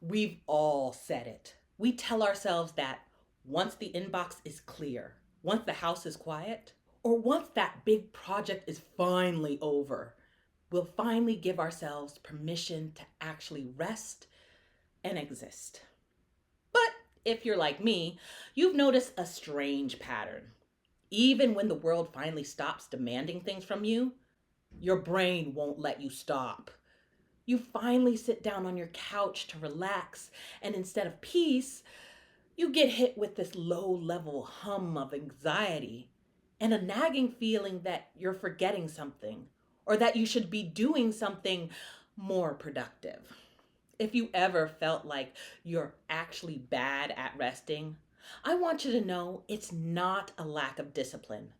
We've all said it. We tell ourselves that once the inbox is clear, once the house is quiet, or once that big project is finally over, we'll finally give ourselves permission to actually rest and exist. But if you're like me, you've noticed a strange pattern. Even when the world finally stops demanding things from you, your brain won't let you stop. You finally sit down on your couch to relax, and instead of peace, you get hit with this low level hum of anxiety and a nagging feeling that you're forgetting something or that you should be doing something more productive. If you ever felt like you're actually bad at resting, I want you to know it's not a lack of discipline.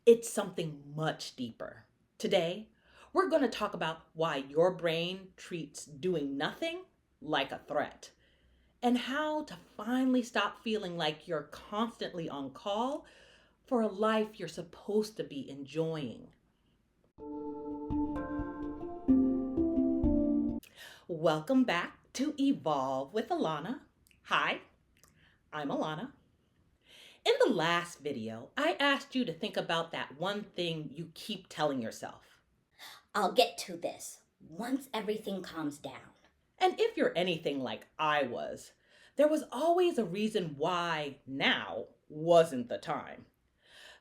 It's something much deeper. Today, we're going to talk about why your brain treats doing nothing like a threat and how to finally stop feeling like you're constantly on call for a life you're supposed to be enjoying. Welcome back to Evolve with Alana. Hi, I'm Alana. In the last video, I asked you to think about that one thing you keep telling yourself. I'll get to this once everything calms down. And if you're anything like I was, there was always a reason why now wasn't the time.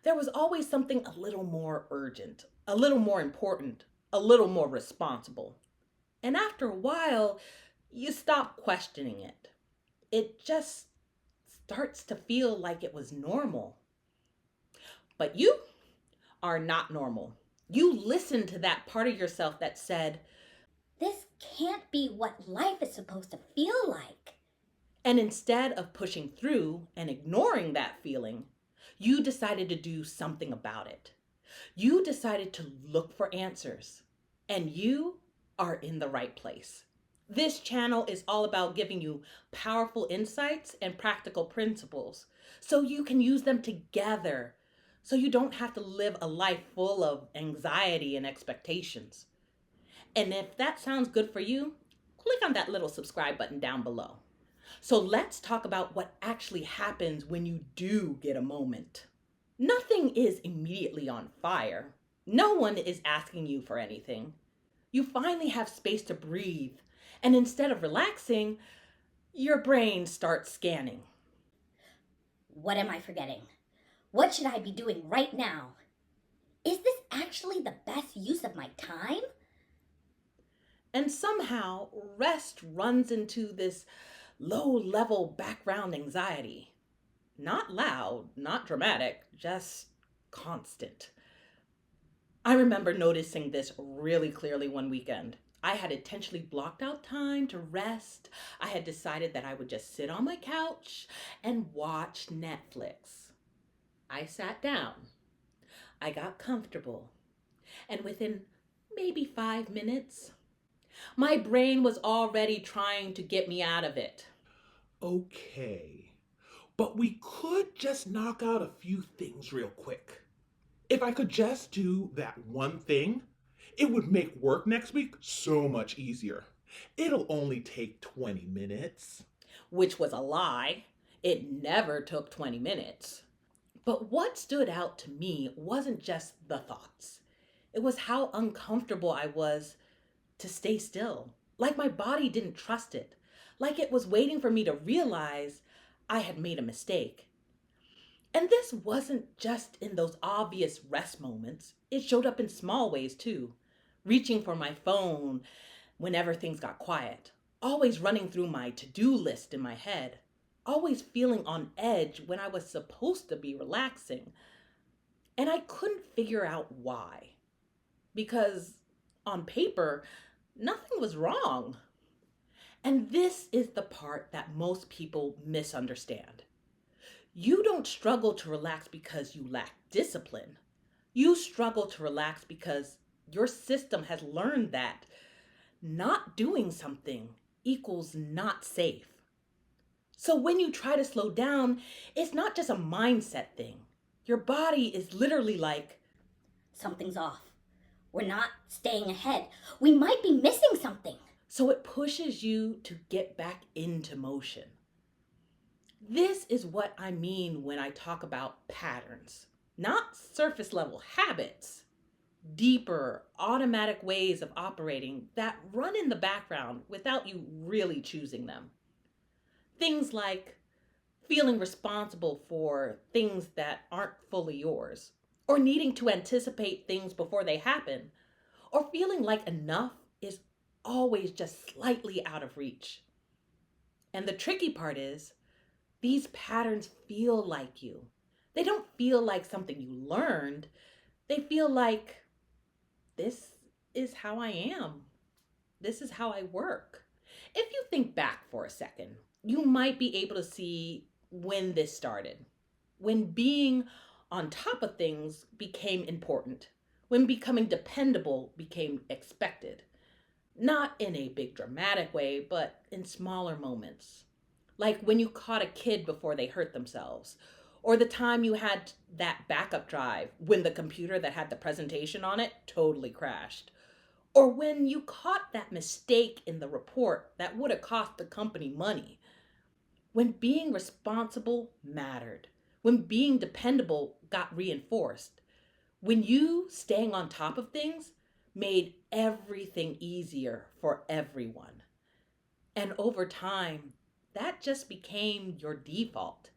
There was always something a little more urgent, a little more important, a little more responsible. And after a while, you stop questioning it. It just starts to feel like it was normal. But you are not normal. You listened to that part of yourself that said, This can't be what life is supposed to feel like. and instead of pushing through and ignoring that feeling, you decided to do something about it. You decided to look for answers, and you are in the right place. This channel is all about giving you powerful insights and practical principles so you can use them together so you don't have to live a life full of anxiety and expectations. And if that sounds good for you, click on that little subscribe button down below. So let's talk about what actually happens when you do get a moment. Nothing is immediately on fire. No one is asking you for anything. You finally have space to breathe, and instead of relaxing, your brain starts scanning. What am I forgetting? What should I be doing right now? Is this actually the best use of my time? And somehow, rest runs into this low level background anxiety. Not loud, not dramatic, just constant. I remember noticing this really clearly one weekend. I had intentionally blocked out time to rest. I had decided that I would just sit on my couch and watch Netflix. I sat down. I got comfortable. And within maybe 5 minutes, my brain was already trying to get me out of it. Okay, but we could just knock out a few things real quick. If I could just do that one thing, it would make work next week so much easier. It'll only take 20 minutes. Which was a lie. It never took 20 minutes. But what stood out to me wasn't just the thoughts, it was how uncomfortable I was to stay still. Like my body didn't trust it, like it was waiting for me to realize I had made a mistake. And this wasn't just in those obvious rest moments, it showed up in small ways too. Reaching for my phone whenever things got quiet, always running through my to do list in my head, always feeling on edge when I was supposed to be relaxing. And I couldn't figure out why. Because on paper, nothing was wrong. And this is the part that most people misunderstand. You don't struggle to relax because you lack discipline. You struggle to relax because your system has learned that not doing something equals not safe. So when you try to slow down, it's not just a mindset thing. Your body is literally like, Something's off. We're not staying ahead. We might be missing something. So it pushes you to get back into motion. This is what I mean when I talk about patterns, not surface level habits, deeper, automatic ways of operating that run in the background without you really choosing them. Things like feeling responsible for things that aren't fully yours, or needing to anticipate things before they happen, or feeling like enough is always just slightly out of reach. And the tricky part is, these patterns feel like you. They don't feel like something you learned. They feel like, this is how I am. This is how I work. If you think back for a second, you might be able to see when this started. When being on top of things became important. When becoming dependable became expected. Not in a big dramatic way, but in smaller moments. Like when you caught a kid before they hurt themselves, or the time you had that backup drive when the computer that had the presentation on it totally crashed, or when you caught that mistake in the report that would have cost the company money. When being responsible mattered, when being dependable got reinforced, when you staying on top of things made everything easier for everyone. And over time, that just became your default.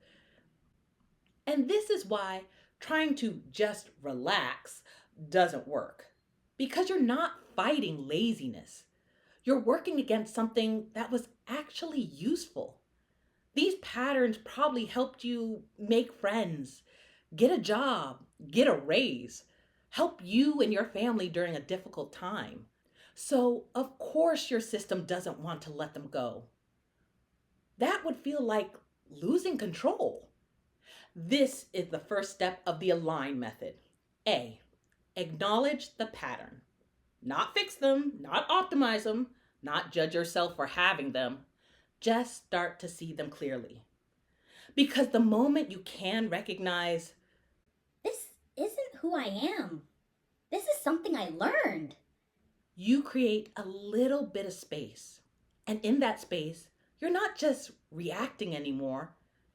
And this is why trying to just relax doesn't work. Because you're not fighting laziness. You're working against something that was actually useful. These patterns probably helped you make friends, get a job, get a raise, help you and your family during a difficult time. So, of course, your system doesn't want to let them go. That would feel like losing control. This is the first step of the align method. A, acknowledge the pattern. Not fix them, not optimize them, not judge yourself for having them. Just start to see them clearly. Because the moment you can recognize, This isn't who I am. This is something I learned. you create a little bit of space. And in that space, you're not just reacting anymore,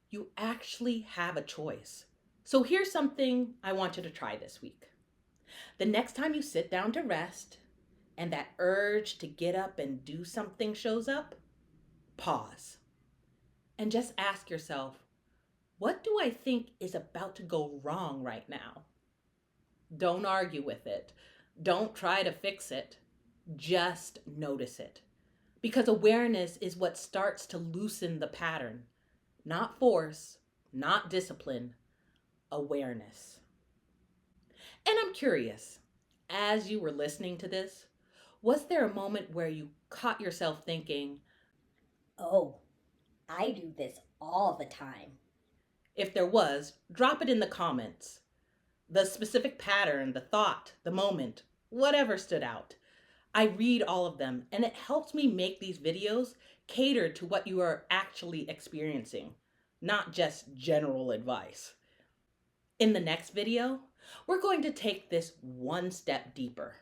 you actually have a choice. So here's something I want you to try this week. The next time you sit down to rest and that urge to get up and do something shows up, pause and just ask yourself, what do I think is about to go wrong right now? Don't argue with it. Don't try to fix it. Just notice it. Because awareness is what starts to loosen the pattern. Not force, not discipline, awareness. And I'm curious, as you were listening to this, was there a moment where you caught yourself thinking, Oh, I do this all the time. if there was, drop it in the comments. The specific pattern, the thought, the moment, whatever stood out. I read all of them, and it helps me make these videos cater to what you are actually experiencing, not just general advice. In the next video, we're going to take this one step deeper.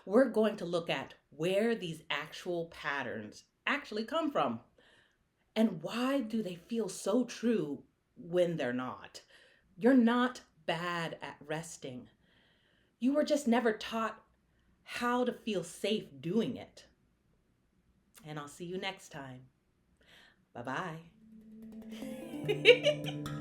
We're going to look at where these actual patterns actually come from, and why do they feel so true when they're not. You're not bad at resting. You were just never taught how to feel safe doing it. And I'll see you next time. Bye bye.